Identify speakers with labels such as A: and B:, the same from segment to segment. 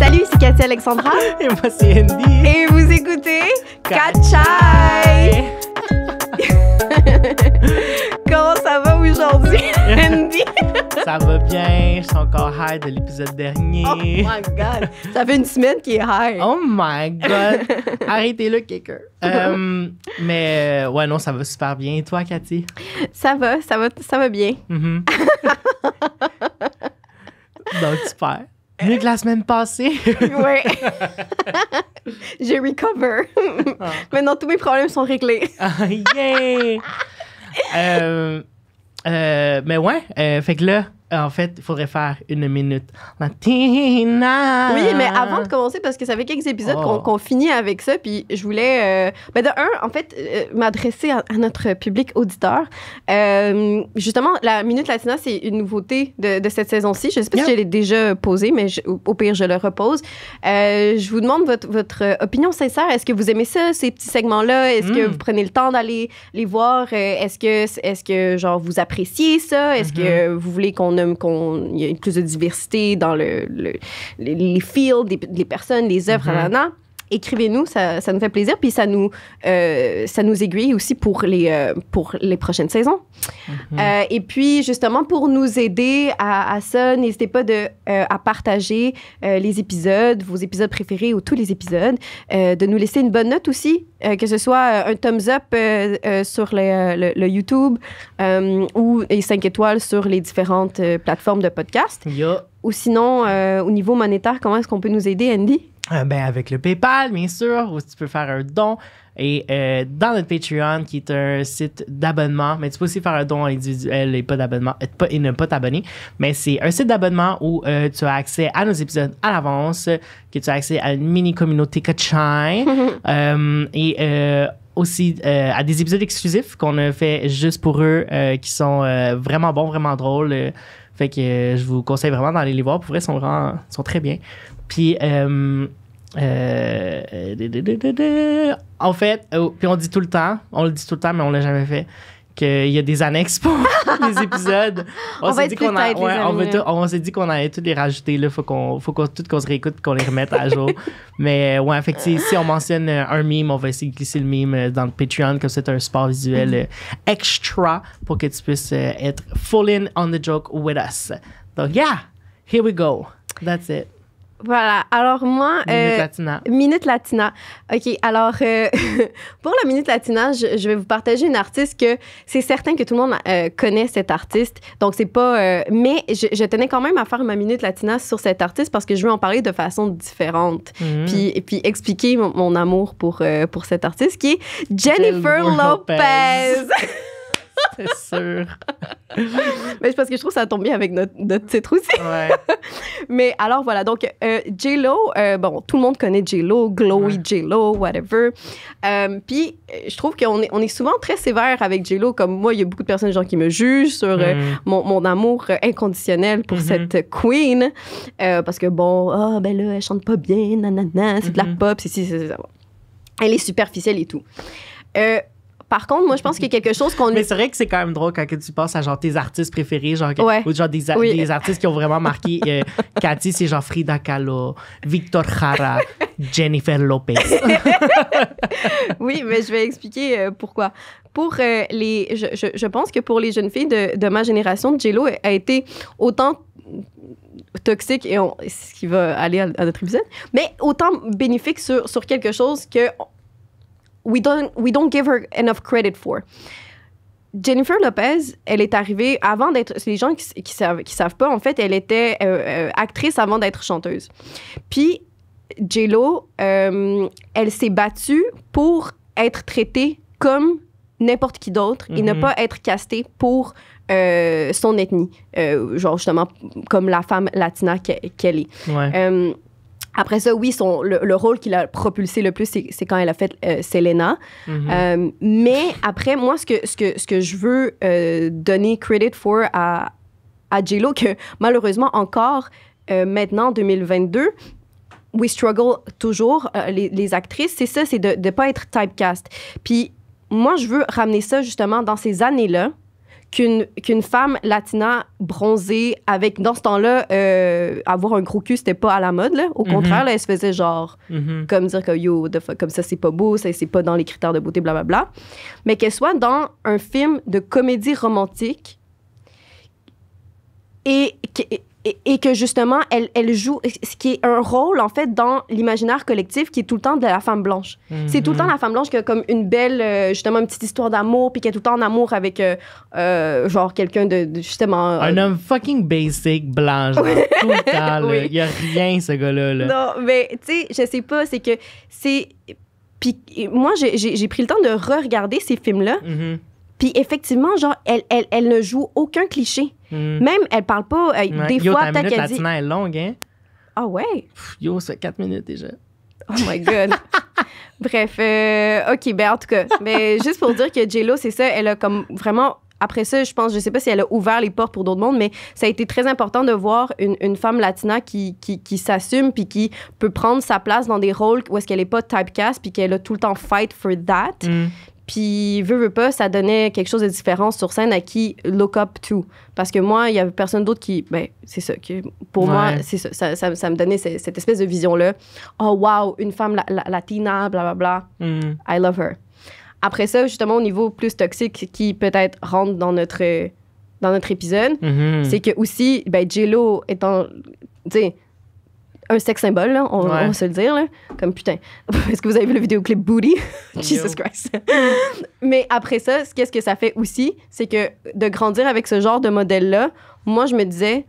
A: Salut, c'est Cathy Alexandra.
B: Et moi, c'est Andy.
A: Et vous écoutez Catchai. Comment ça va aujourd'hui, Andy?
B: Ça va bien. Je suis encore high de l'épisode dernier.
A: Oh my God. Ça fait une semaine qu'il est high.
B: Oh my God. Arrêtez-le, quelqu'un. Mais ouais, non, ça va super bien. Et toi, Cathy?
A: Ça va bien.
B: Mm-hmm. Donc, super. Mieux que la semaine passée.
A: Oui. J'ai recover. Maintenant, tous mes problèmes sont réglés.
B: Yeah! Mais ouais, fait que là, en fait, il faudrait faire une minute latina.
A: Oui, mais avant de commencer, parce que ça fait quelques épisodes qu'on finit avec ça, puis je voulais, en fait, m'adresser à notre public auditeur. Justement, la Minute Latina, c'est une nouveauté de cette saison-ci. Je ne sais pas si je l'ai déjà posée, mais au pire, je le repose. Je vous demande votre opinion sincère. Est-ce que vous aimez ça, ces petits segments-là? Est-ce que vous prenez le temps d'aller les voir? Est-ce que genre, vous appréciez ça? Est-ce que vous voulez qu'il y ait plus de diversité dans les fields, les personnes, les œuvres, écrivez-nous, ça nous fait plaisir, puis ça nous aiguille aussi pour les prochaines saisons. Et puis, justement, pour nous aider à ça, n'hésitez pas à partager les épisodes, vos épisodes préférés ou tous les épisodes, de nous laisser une bonne note aussi, que ce soit un thumbs up sur le YouTube ou 5 étoiles sur les différentes plateformes de podcast. Ou sinon, au niveau monétaire, comment est-ce qu'on peut nous aider, Andy?
B: Avec le PayPal, bien sûr, ou tu peux faire un don. Et dans notre Patreon, qui est un site d'abonnement, mais tu peux aussi faire un don individuel et pas d'abonnement, et ne pas t'abonner. Mais c'est un site d'abonnement où tu as accès à nos épisodes à l'avance, que tu as accès à une mini-communauté Catchai, et aussi à des épisodes exclusifs qu'on a fait juste pour eux, qui sont vraiment bons, vraiment drôles. Fait que je vous conseille vraiment d'aller les voir. Pour vrai, ils sont très bien. Puis, en fait, puis on le dit tout le temps, mais on l'a jamais fait, qu'il y a des annexes pour les épisodes. On s'est dit qu'on allait tous les rajouter. Là, faut qu'on se réécoute et qu'on les remette à jour. Mais ouais, fait que si on mentionne un meme, on va essayer de glisser le meme dans le Patreon, comme c'est un support visuel extra pour que tu puisses être full in on the joke with us. Donc, yeah, here we go. That's it.
A: Voilà. Alors, moi... Minute Latina. OK. Alors, pour la Minute Latina, je vais vous partager une artiste que c'est certain que tout le monde connaît cette artiste. Donc, c'est pas... mais je tenais quand même à faire ma Minute Latina sur cette artiste parce que je veux en parler de façon différente. Puis expliquer mon amour pour cette artiste qui est Jennifer Lopez.
B: C'est sûr.
A: Mais c'est parce que je trouve que ça tombe bien avec notre titre aussi.
B: Ouais.
A: Mais alors, voilà. Donc, J-Lo, tout le monde connaît J-Lo, Glowy J-Lo, whatever. Puis, je trouve qu'on est souvent très sévère avec J-Lo. Comme moi, il y a beaucoup de personnes, genre, qui me jugent sur mon amour inconditionnel pour cette queen. Parce que, là, elle chante pas bien, nanana, c'est de la pop, c'est ça. Elle est superficielle et tout. Par contre, moi, je pense qu'il y a quelque chose qu'on...
B: Mais c'est vrai que c'est quand même drôle quand tu penses à genre tes artistes préférés, genre, ou genre des artistes qui ont vraiment marqué. Cathy, c'est genre Frida Kahlo, Victor Jara, Jennifer Lopez.
A: Oui, mais je vais expliquer pourquoi. Pour je pense que pour les jeunes filles de ma génération, J-Lo a été autant toxique, et ce qui va aller à notre épisode, mais autant bénéfique sur quelque chose que we don't give her enough credit for. Jennifer Lopez, elle est arrivée avant d'être... C'est les gens qui savent pas, en fait, elle était actrice avant d'être chanteuse. Puis, J-Lo, elle s'est battue pour être traitée comme n'importe qui d'autre et ne pas être castée pour son ethnie. Genre, justement, comme la femme latina qu'elle est.
B: Ouais.
A: Après ça, oui, le rôle qui l'a propulsé le plus, c'est quand elle a fait Selena. Mais après, moi, ce que je veux donner credit for à J-Lo, que malheureusement encore, maintenant, en 2022, we struggle toujours, les actrices, c'est ça, c'est de ne pas être typecast. Puis moi, je veux ramener ça justement dans ces années-là, qu'une femme latina bronzée avec, dans ce temps-là, avoir un gros cul, c'était pas à la mode, là. Au contraire, là, elle se faisait genre, comme dire que yo, what the fuck, comme ça, c'est pas beau, ça, c'est pas dans les critères de beauté, blablabla. Mais qu'elle soit dans un film de comédie romantique et que justement, elle joue, ce qui est un rôle, en fait, dans l'imaginaire collectif qui est tout le temps de la femme blanche. C'est tout le temps la femme blanche qui a comme une belle, justement, une petite histoire d'amour, puis qui est tout le temps en amour avec, genre, quelqu'un de justement...
B: un homme fucking basic, blanc, genre, tout le temps, là. Il y a rien, ce gars-là, là.
A: Non, mais, tu sais, je sais pas, c'est que c'est... Puis moi, j'ai pris le temps de re-regarder ces films-là, puis effectivement, genre, elle ne joue aucun cliché. Même, elle parle pas. Des fois, peut-être qu'elle dit.
B: Latina est longue, hein?
A: Ah ouais?
B: Yo, ça fait 4 minutes déjà.
A: Oh my God. Bref, OK, ben en tout cas, mais juste pour dire que J-Lo, c'est ça, elle a comme vraiment. Après ça, je pense, je sais pas si elle a ouvert les portes pour d'autres mondes, mais ça a été très important de voir une femme latina qui s'assume puis qui peut prendre sa place dans des rôles où est-ce qu'elle est pas typecast puis qu'elle a tout le temps fight for that. Puis, veut pas, ça donnait quelque chose de différent sur scène à qui look up to. Parce que moi, il y avait personne d'autre qui... Ben, c'est ça. Pour moi, c'est ça. Ça me donnait cette espèce de vision-là. Oh, wow, une femme latina, blablabla. I love her. Après ça, justement, au niveau plus toxique qui peut-être rentre dans notre épisode, c'est que aussi, ben, J-Lo étant... Tu sais, un sex symbole, là, on va se le dire, là. Comme putain. Est-ce que vous avez vu le vidéoclip Booty? Jesus Christ. Mais après ça, qu'est-ce que ça fait aussi? C'est que de grandir avec ce genre de modèle-là, moi, je me disais,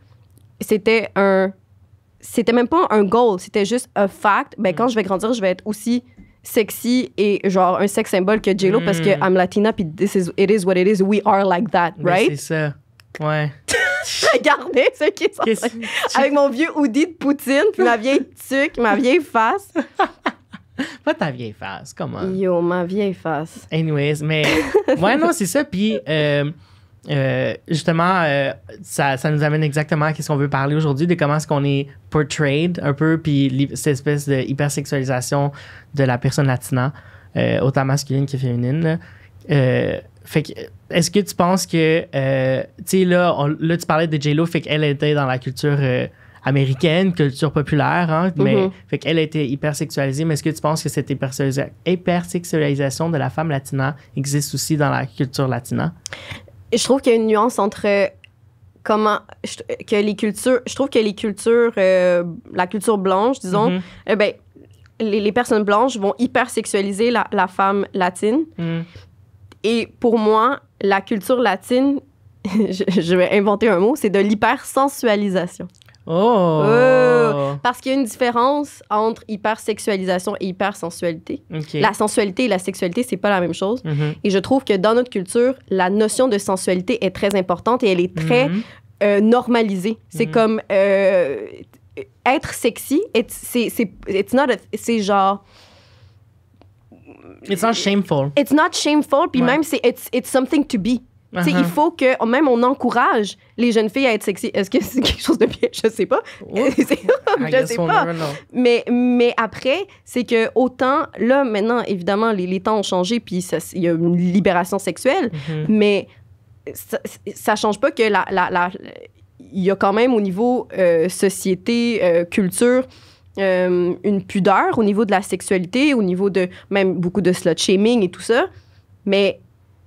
A: c'était même pas un goal, c'était juste un fact. Ben, quand je vais grandir, je vais être aussi sexy et genre un sex symbole que J-Lo parce que I'm Latina puis it is what it is, we are like that, right?
B: Ben, c'est ça. Ouais.
A: Regardez ce qui est sorti. Avec mon vieux hoodie de Poutine, puis ma vieille tuque, ma vieille face.
B: Pas ta vieille face, comment?
A: Yo, ma vieille face.
B: Anyways, mais... ouais, non, c'est ça. Puis, justement, ça nous amène exactement à ce qu'on veut parler aujourd'hui, de comment est-ce qu'on est portrayed un peu, puis cette espèce de hypersexualisation de la personne latina, autant masculine que féminine, là. Fait que, est-ce que tu penses que, tu sais, là, tu parlais de J-Lo, fait qu'elle était dans la culture américaine, culture populaire, hein, mais fait qu'elle a été hypersexualisée, mais est-ce que tu penses que cette hypersexualisation de la femme latina existe aussi dans la culture latina?
A: Je trouve qu'il y a une nuance entre que les cultures, je trouve que les cultures, la culture blanche, disons, ben, les personnes blanches vont hypersexualiser la femme latine. Et pour moi, la culture latine, je vais inventer un mot, c'est de l'hypersensualisation.
B: Oh!
A: Parce qu'il y a une différence entre hypersexualisation et hypersensualité.
B: Okay.
A: La sensualité et la sexualité, c'est pas la même chose. Et je trouve que dans notre culture, la notion de sensualité est très importante et elle est très normalisée. C'est comme être sexy, c'est genre...
B: It's not shameful.
A: It's not shameful, puis même, it's something to be. Il faut que, même, on encourage les jeunes filles à être sexy. Est-ce que c'est quelque chose de bien? Je sais pas. Je sais pas. Mais après, c'est que autant, là, maintenant, évidemment, les temps ont changé, puis il y a une libération sexuelle, mais ça change pas que il y a quand même au niveau société, culture, une pudeur au niveau de la sexualité, au niveau de même beaucoup de slut-shaming et tout ça. Mais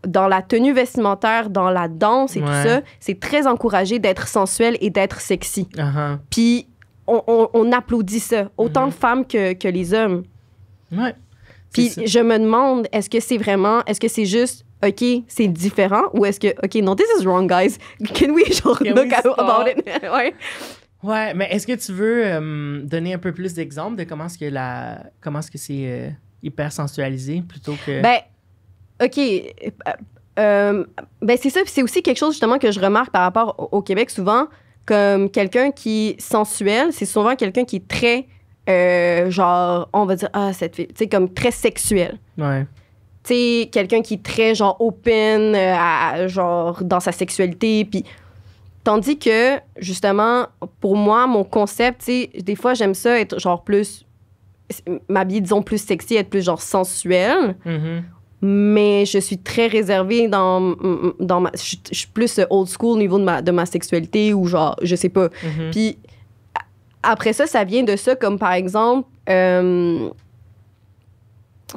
A: dans la tenue vestimentaire, dans la danse et tout ça, c'est très encouragé d'être sensuel et d'être sexy. Puis on applaudit ça, autant de femmes que les hommes.
B: Ouais.
A: Puis je me demande, est-ce que c'est juste, OK, c'est différent, ou est-ce que, OK, no, this is wrong, guys. Can we look about it?
B: Ouais, mais est-ce que tu veux donner un peu plus d'exemples de comment est-ce que c'est hyper sensualisé plutôt que...
A: Ben, OK. Ben, c'est ça. Puis c'est aussi quelque chose, justement, que je remarque par rapport au Québec. Souvent, comme quelqu'un qui est sensuel, c'est souvent quelqu'un qui est très, genre, on va dire, cette fille, tu sais, comme très sexuel.
B: Ouais.
A: Tu sais, quelqu'un qui est très, genre, open, genre, dans sa sexualité. Puis... Tandis que, justement, pour moi, mon concept, tu sais, des fois, j'aime ça être genre plus... m'habiller, disons, plus sexy, être plus genre sensuel. mais je suis très réservée dans ma... Je suis plus old school au niveau de ma sexualité ou genre, je sais pas. Puis après ça, ça vient de ça, comme par exemple...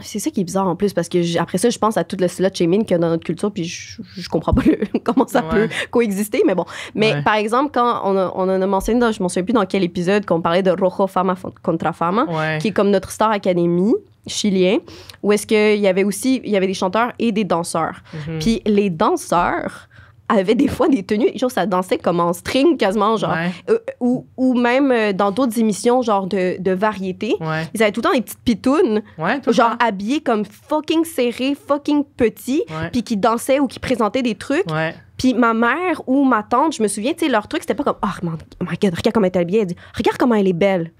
A: c'est ça qui est bizarre en plus, parce que après ça, je pense à tout le slut shaming qu'il y a dans notre culture, puis je comprends pas comment ça peut coexister, mais bon. Mais par exemple, quand on a mentionné, je m'en souviens plus dans quel épisode, qu'on parlait de Rojo Fama contra Fama, qui est comme notre Star Academy chilien, où est-ce qu'il y avait des chanteurs et des danseurs. Puis les danseurs avaient des fois des tenues, genre ça dansait comme en string quasiment, genre, ou même dans d'autres émissions, genre de variété, ils avaient tout le temps des petites pitounes, genre habillées comme fucking serrées, fucking petits, puis qui dansaient ou qui présentaient des trucs. Puis ma mère ou ma tante, je me souviens, tu sais, leur truc, c'était pas comme « Oh my God, regarde comment elle est habillée. » Elle dit « Regarde comment elle est belle. »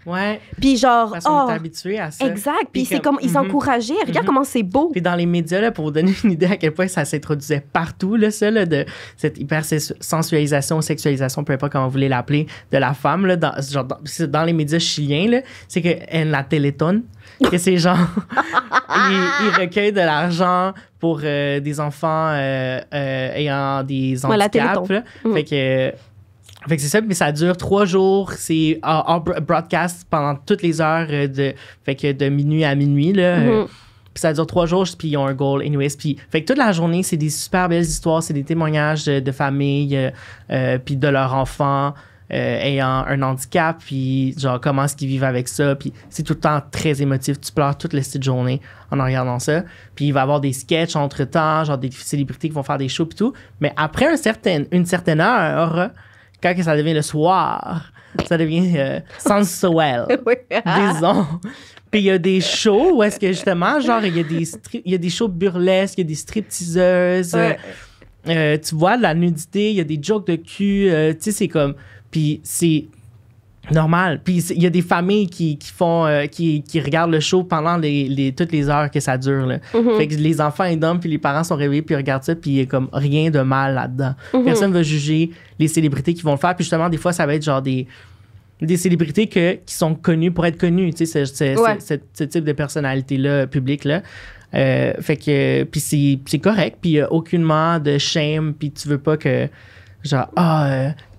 A: Puis genre...
B: Parce qu'on est habitué à ça.
A: Exact. Puis c'est comme... Ils s'encourageaient. « Regarde comment c'est beau. »
B: Puis dans les médias, là, pour vous donner une idée à quel point ça s'introduisait partout, là, ça, là, de cette hypersensualisation, sexualisation, peu importe comment vous voulez l'appeler, de la femme, là, dans les médias chiliens, là, c'est que en la Téléthon, que ces gens, ils recueillent de l'argent pour des enfants ayant des handicaps. Fait que c'est ça, mais ça dure 3 jours. C'est en broadcast pendant toutes les heures de minuit à minuit. Là, puis ça dure 3 jours, puis ils ont un goal anyways. Puis, fait que toute la journée, c'est des super belles histoires, c'est des témoignages de familles, puis de leurs enfants ayant un handicap, puis genre comment est-ce qu'ils vivent avec ça, puis c'est tout le temps très émotif, tu pleures toute la journée en regardant ça, puis il va y avoir des sketchs entre-temps, genre des célébrités qui vont faire des shows et tout, mais après une certaine heure, quand ça devient le soir, ça devient sensuel, disons. Puis il y a des shows où est-ce que justement, genre il y a des shows burlesques, il y a des stripteaseuses, tu vois de la nudité, il y a des jokes de cul, tu sais, c'est comme... Puis c'est normal. Puis il y a des familles qui regardent le show pendant toutes les heures que ça dure. Là. Fait que les enfants ils dorment, puis les parents sont réveillés, puis ils regardent ça, puis il y a comme rien de mal là-dedans. Personne ne va juger les célébrités qui vont le faire. Puis justement, des fois, ça va être genre des célébrités qui sont connues pour être connues. Tu sais, ce type de personnalité-là, publique-là. Fait que... Puis c'est correct, puis il n'y a aucunement de shame, puis tu veux pas que... Genre,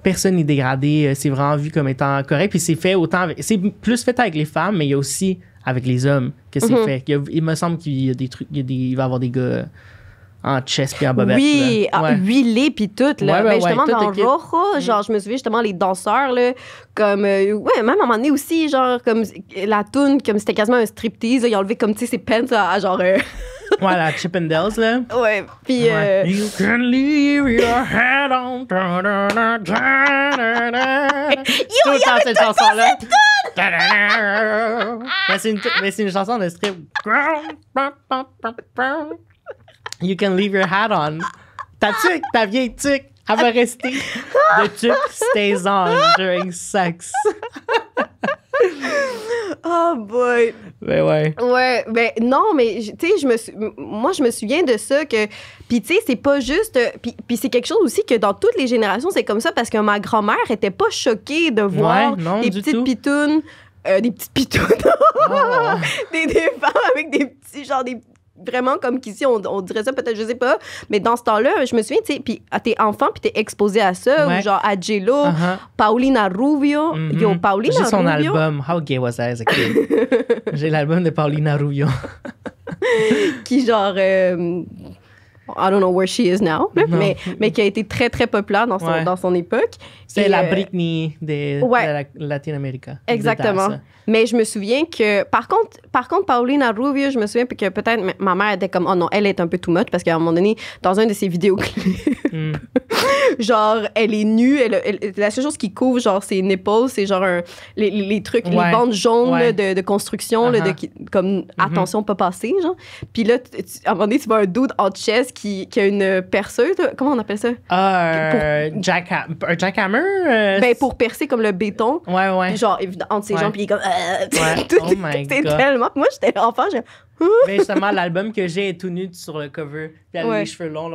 B: personne n'est dégradé, c'est vraiment vu comme étant correct. Puis c'est fait autant c'est plus fait avec les femmes, mais il y a aussi avec les hommes que c'est fait. Il me semble qu'il y a des trucs, il va y avoir des gars en chest puis en bobette.
A: Oui, huilés puis tout. Là. Justement, dans Rojo, genre, je me souviens justement les danseurs, là, comme, même à un moment donné aussi, genre, comme la toune, comme c'était quasiment un striptease, là, ils ont enlevé comme, tu sais, ses pants à genre...
B: Ouais, la Chippendales, là.
A: Ouais, puis...
B: You can leave your head on... Tout le temps, cette chanson-là. Mais c'est une chanson de strip. You can leave your hat on. Ta vieille tuque, elle va rester. The tuque stays on during sex.
A: Oh boy.
B: Ben ouais.
A: Ouais, ben non, mais tu sais, moi je me souviens de ça que puis tu sais, c'est pas juste puis c'est quelque chose aussi que dans toutes les générations, c'est comme ça parce que ma grand-mère était pas choquée de voir des petites pitounes des petites pitounes. des femmes avec des petits genre des vraiment comme qu'ici on dirait ça peut-être, je sais pas, mais dans ce temps-là je me souviens, tu sais, puis t'es enfant puis t'es exposé à ça, ou genre à J-Lo, Paulina Rubio, yo Paulina Rubio.
B: J'ai son album How Gay Was I as a Kid. J'ai l'album de Paulina Rubio
A: qui genre I don't know where she is now, mais qui a été très très populaire dans son époque.
B: C'est la Britney de la Latine-Amérique.
A: Exactement. Mais je me souviens que, par contre, Paulina Rubio, je me souviens que peut-être ma mère était comme, oh non, elle est un peu too much, parce qu'à un moment donné, dans un de ses vidéoclips, genre, elle est nue, la seule chose qui couvre, genre, ses nipples, c'est genre les trucs, les bandes jaunes là, de construction, là, comme, attention, pas passer, genre. Puis là, à un moment donné, tu vois un dude en chest qui a une perceuse, comment on appelle ça?
B: Un jackhammer?
A: Ben, pour percer comme le béton.
B: Ouais.
A: Puis genre, entre ses jambes, puis il est comme...
B: Oh my God.
A: Tellement... Moi, j'étais enfant,
B: Mais justement, l'album que j'ai est tout nu sur le cover. Puis elle a les cheveux longs.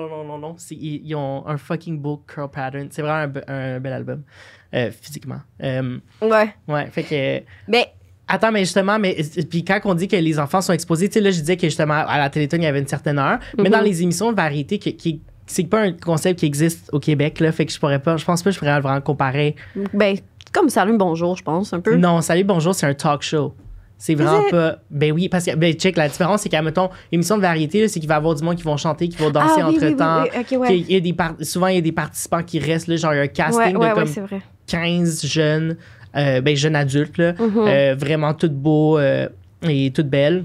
B: Ils ont un fucking beau curl pattern. C'est vraiment un bel album, physiquement.
A: Ouais.
B: Ouais, fait que...
A: Mais
B: Attends, mais justement, puis quand on dit que les enfants sont exposés, tu sais, là, je disais que justement, à la Téléthon, il y avait une certaine heure, mais dans les émissions de variété, c'est pas un concept qui existe au Québec, là, fait que je pense pas que je pourrais vraiment comparer.
A: Ben, comme Salut, bonjour, je pense, un peu.
B: Non, Salut, bonjour, c'est un talk show. C'est vraiment pas. Ben oui, parce que, check, la différence, c'est qu'à, mettons, émission de variété, là, c'est qu'il va y avoir du monde qui vont chanter, qui vont danser entre-temps.
A: Oui, okay, ouais.
B: Souvent, il y a des participants qui restent, là, genre, il y a un casting de comme 15 jeunes. Jeunes adultes, là, vraiment toutes beaux et toutes belles,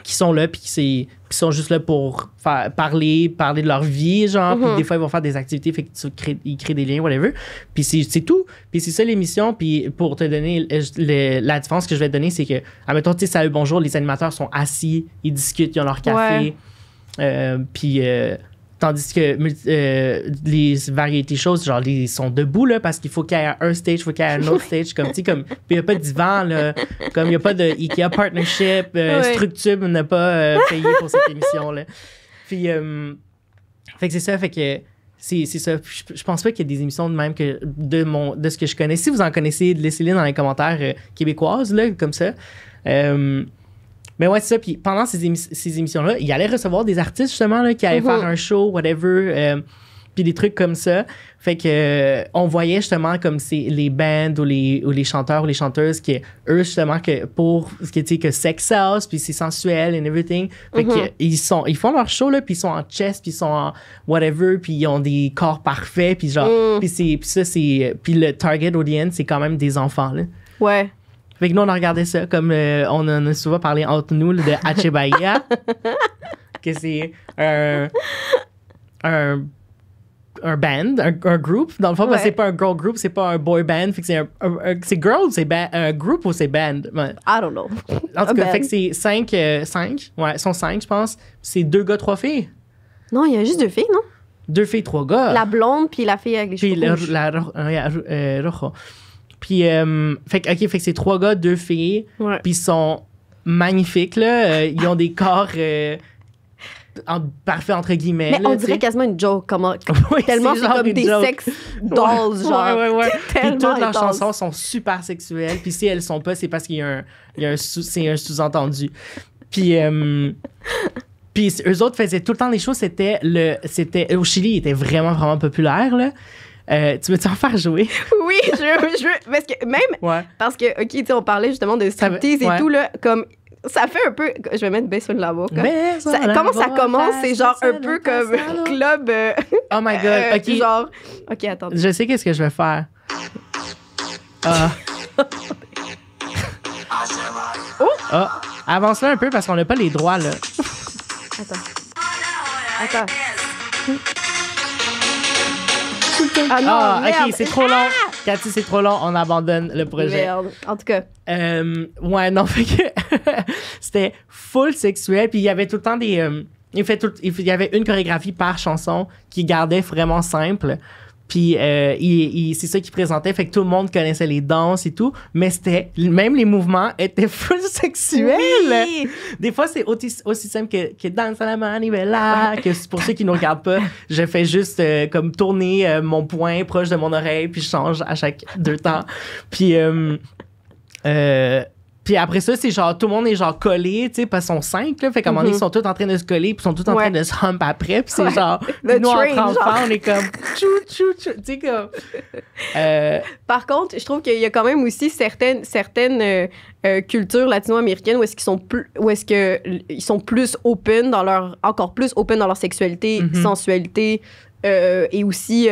B: qui sont là, puis qui sont juste là pour parler de leur vie, genre, puis des fois, ils vont faire des activités, fait qu'ils créent des liens, whatever. Puis c'est tout. Puis c'est ça l'émission, puis pour te donner la différence que je vais te donner, c'est que, admettons, tu sais, Salut, bonjour, les animateurs sont assis, ils discutent, ils ont leur café, puis... Tandis que les variétés choses, genre, ils sont debout, là, parce qu'il faut qu'il y ait un stage, il faut qu'il y ait un autre stage. Comme, tu sais, comme, il n'y a pas de divan, là. Comme, il n'y a pas de IKEA partnership. Structube n'a pas payé pour cette émission-là. Puis, fait que c'est ça, fait que c'est ça. Je pense pas qu'il y ait des émissions de même que de ce que je connais. Si vous en connaissez, laissez-les dans les commentaires québécoises, là, comme ça. Mais ouais, c'est ça. Puis pendant ces émissions-là, il allait recevoir des artistes, justement, là, qui allaient faire un show, whatever, puis des trucs comme ça. Fait que on voyait, justement, comme c'est les bands ou les chanteurs ou les chanteuses qui, eux, justement, que sex sells, puis c'est sensuel and everything. Fait qu'ils font leur show, là, puis ils sont en chest, puis ils sont en whatever, puis ils ont des corps parfaits, puis genre... Puis le target audience, c'est quand même des enfants, là.
A: Ouais.
B: Fait que nous, on a regardé ça, comme on en a souvent parlé entre nous, là, de Hache Bahia, que c'est un band, un groupe. Dans le fond, parce que c'est pas un girl group, c'est pas un boy band. Fait que c'est girl ou c'est un groupe ou c'est band? Ouais.
A: I don't know.
B: En tout cas, fait que c'est 5. Ouais, ils sont 5, je pense. C'est 2 gars, 3 filles.
A: Non, il y a juste 2 filles, non?
B: 2 filles, 3 gars.
A: La blonde puis la fille avec les cheveux rouges.
B: Puis rojo. Puis, fait que c'est 3 gars, 2 filles.
A: Ouais.
B: Puis ils sont magnifiques, là. Ils ont des corps parfaits, entre guillemets.
A: Mais on dirait quasiment une joke. Tellement c'est comme des sex dolls, genre.
B: Ouais. Puis toutes leurs chansons sont super sexuelles. Puis si elles sont pas, c'est parce qu'il y a un sous-entendu. Puis... Puis eux autres faisaient tout le temps des choses. C'était au Chili, ils étaient vraiment, vraiment populaires, là. Tu veux-tu en faire jouer? Oui,
A: je veux. Parce que même, parce que, OK, tu sais, on parlait justement de striptease et tout, là, comme, ça fait un peu, je vais mettre Besson là-bas. Comment ça commence? C'est genre un peu comme club.
B: Oh my God, OK.
A: Genre, OK, attends.
B: Je sais qu'est-ce que je vais faire. Avance-le un peu parce qu'on n'a pas les droits, là.
A: Attends. Ah non,
B: OK, c'est trop long. Cathy, c'est trop long, on abandonne le projet.
A: Merde, en tout cas.
B: Ouais, non, fait que c'était full sexuel, puis il y avait tout le temps des... il y avait une chorégraphie par chanson qui gardait vraiment simple. Puis c'est ça qu'il présentait, fait que tout le monde connaissait les danses et tout, mais même les mouvements étaient full sexuels. Oui. Des fois, c'est aussi simple que danse à la manivela, que pour ceux qui ne regardent pas, je fais juste comme tourner mon poing proche de mon oreille, puis je change à chaque 2 temps. Puis après ça, c'est genre, tout le monde est genre collé, tu sais, parce qu'ils sont 5, là. Fait qu'à un moment donné, ils sont tous en train de se coller, puis ils sont tous en train de se hump après. Puis c'est genre, nous, entre enfants, on est comme, tchou, tu sais, comme.
A: Par contre, je trouve qu'il y a quand même aussi certaines cultures latino-américaines où ils sont plus open encore plus open dans leur sexualité, sensualité, et aussi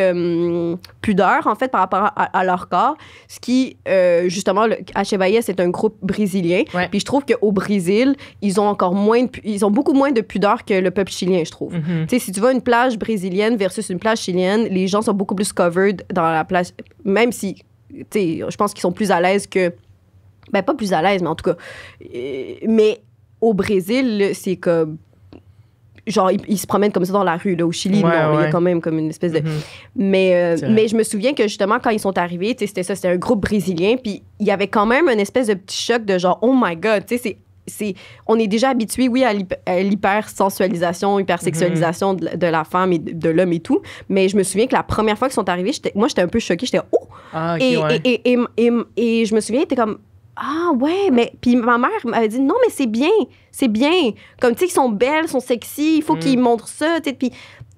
A: pudeur, en fait, par rapport à leur corps. Ce qui, justement, Hache Bahia, c'est un groupe brésilien. Ouais. Puis je trouve qu'au Brésil, ils ont beaucoup moins de pudeur que le peuple chilien, je trouve. Tu sais, si tu vas à une plage brésilienne versus une plage chilienne, les gens sont beaucoup plus covered dans la plage, même si, tu sais, je pense qu'ils sont plus à l'aise que... Ben, pas plus à l'aise, mais en tout cas... mais au Brésil, c'est comme... Genre, ils se promènent comme ça dans la rue, là, au Chili. Il y a quand même comme une espèce de... Mais je me souviens que, justement, quand ils sont arrivés, c'était un groupe brésilien, puis il y avait quand même une espèce de petit choc de genre, oh my God, tu sais, on est déjà habitué, oui, à l'hypersensualisation, hypersexualisation de la femme et de l'homme et tout, mais je me souviens que la première fois qu'ils sont arrivés, j'étais un peu choquée, j'étais « Oh! » Et je me souviens, j'étais comme... ah ouais, mais puis ma mère m'avait dit non, mais c'est bien. Comme tu sais, ils sont belles, ils sont sexy, il faut qu'ils montrent ça. Puis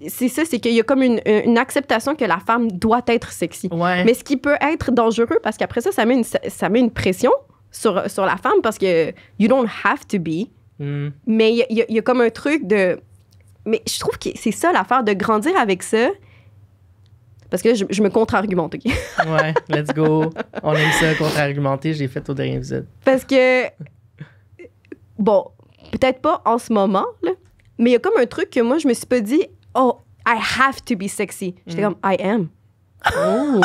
A: c'est ça, c'est qu'il y a comme une acceptation que la femme doit être sexy.
B: Ouais.
A: Mais ce qui peut être dangereux parce qu'après ça met une pression sur la femme parce que you don't have to be. Mais il y a comme un truc de. Mais je trouve que c'est ça l'affaire de grandir avec ça. Parce que là, je me contre-argumente, OK?
B: Ouais, let's go. On aime ça, contre-argumenter. J'ai fait au dernier épisode.
A: Parce que, bon, peut-être pas en ce moment, là, mais il y a comme un truc que moi, je me suis pas dit, oh, I have to be sexy. J'étais comme, I am.
B: Oh!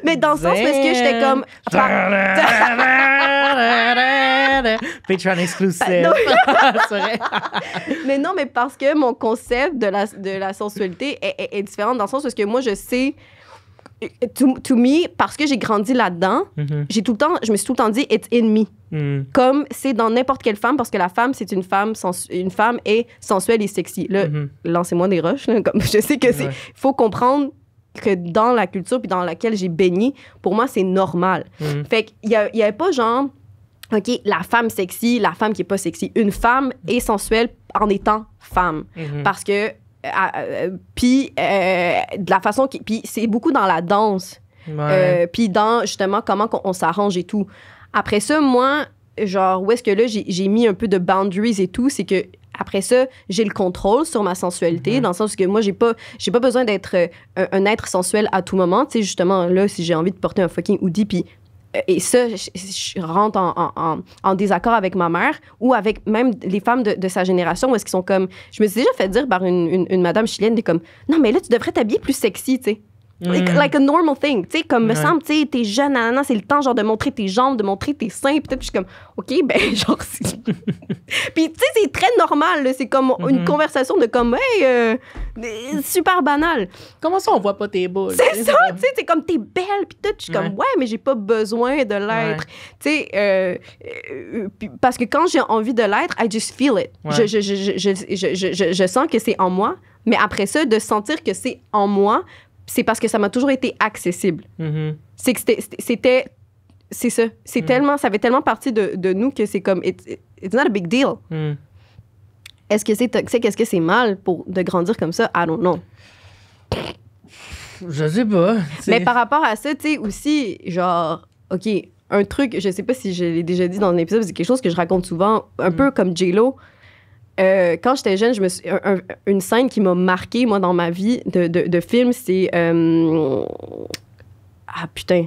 A: Mais dans le sens parce que j'étais comme...
B: Patreon exclusive. C'est vrai.
A: Mais non, mais parce que mon concept de la sensualité est différent dans le sens parce que moi, je sais... To me, parce que j'ai grandi là-dedans, je me suis tout le temps dit « it's in me ». Comme c'est dans n'importe quelle femme, parce que la femme, c'est une femme est sensuelle et sexy. Là, lancez-moi des roches. Là, comme je sais que c'est... Il faut comprendre que dans la culture puis dans laquelle j'ai baigné, pour moi, c'est normal. Fait qu'il y avait pas genre, OK, la femme sexy, la femme qui est pas sexy. Une femme est sensuelle en étant femme. Parce que, puis de la façon puis c'est beaucoup dans la danse. Puis dans, justement, comment on s'arrange et tout. Après ça, moi, genre, où est-ce que là, j'ai mis un peu de boundaries et tout, c'est que après ça, j'ai le contrôle sur ma sensualité, dans le sens que moi, j'ai pas besoin d'être un être sensuel à tout moment. Tu sais, justement, là, si j'ai envie de porter un fucking hoodie, puis... et ça, je rentre en désaccord avec ma mère ou avec même les femmes de sa génération où est-ce qu'ils sont comme... Je me suis déjà fait dire par une madame chilienne, des comme, non, mais là, tu devrais t'habiller plus sexy, tu sais. Like a normal thing, tu sais, comme me semble, tu sais, t'es jeune, nanana, c'est le temps, genre, de montrer tes jambes, de montrer tes seins, puis je suis comme, OK, ben, genre, puis, tu sais, c'est très normal, là, c'est comme une conversation de comme, hey, super banal.
B: Comment ça, on voit pas tes boules?
A: C'est ça, tu sais, c'est comme, t'es belle, puis tout, je suis comme, ouais, mais j'ai pas besoin de l'être. Tu sais, parce que quand j'ai envie de l'être, I just feel it. Je sens que c'est en moi, mais après ça, de sentir que c'est en moi, c'est parce que ça m'a toujours été accessible. C'est que c'était... C'est ça. C'est tellement... Ça fait tellement partie de nous que c'est comme... It's not a big deal. Est-ce que c'est toxique? Est-ce que c'est mal de grandir comme ça? I don't know.
B: Je sais pas.
A: Mais par rapport à ça, tu sais, aussi, genre... OK, un truc... Je sais pas si je l'ai déjà dit dans un épisode, c'est quelque chose que je raconte souvent, un peu comme J-Lo. Quand j'étais jeune, une scène qui m'a marquée, moi, dans ma vie de film, c'est... ah, putain.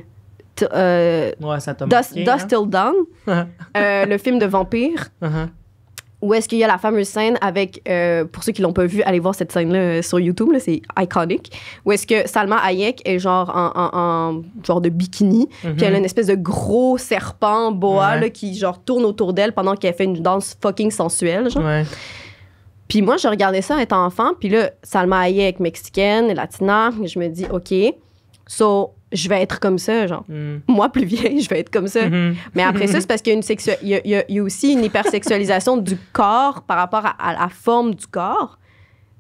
B: Ouais, ça t'a marqué.
A: Dusk Till Dawn, le film de vampire, où est-ce qu'il y a la fameuse scène avec... pour ceux qui l'ont pas vu, allez voir cette scène-là sur YouTube, là, c'est iconic, où est-ce que Salma Hayek est genre en genre de bikini, puis elle a une espèce de gros serpent boa là, qui genre tourne autour d'elle pendant qu'elle fait une danse fucking sensuelle, genre. Puis moi, je regardais ça étant enfant, puis là, Salma Hayek, mexicaine, latina, je me dis, OK, so... je vais être comme ça, genre. Moi, plus vieille, je vais être comme ça. Mais après ça, c'est parce qu'il y a aussi une hypersexualisation du corps par rapport à la forme du corps.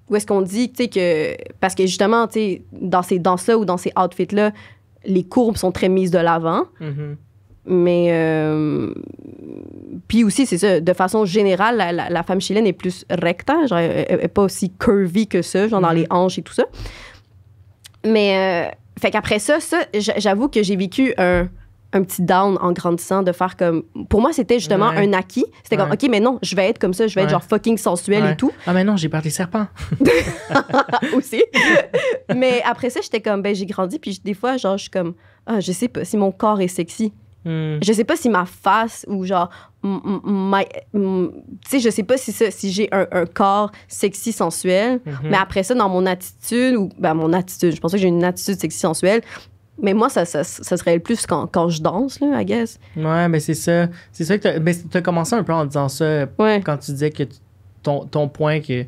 A: Où est-ce qu'on dit, tu sais, que... Parce que justement, tu sais, dans ces danses-là ou dans ces outfits-là, les courbes sont très mises de l'avant. Mais... Puis aussi, c'est ça, de façon générale, la femme chilienne est plus recta, genre, elle n'est pas aussi curvy que ça, genre dans les hanches et tout ça. Mais... fait qu'après ça, j'avoue que j'ai vécu un petit down en grandissant de faire comme... Pour moi, c'était justement un acquis. C'était comme, OK, mais non, je vais être comme ça, je vais être genre fucking sensuelle et tout.
B: Ah, mais non, j'ai peur des serpents.
A: Aussi. Mais après ça, j'étais comme, ben j'ai grandi, puis des fois, genre, je suis comme, ah, je sais pas si mon corps est sexy. Je sais pas si ma face ou genre... tu sais, je sais pas si j'ai un corps sexy sensuel, mais après ça, dans mon attitude, je pensais que j'ai une attitude sexy sensuelle, mais moi, ça serait le plus quand je danse, là, I guess.
B: Ouais, mais c'est ça. C'est ça que t'as commencé un peu en disant ça quand tu disais que ton point que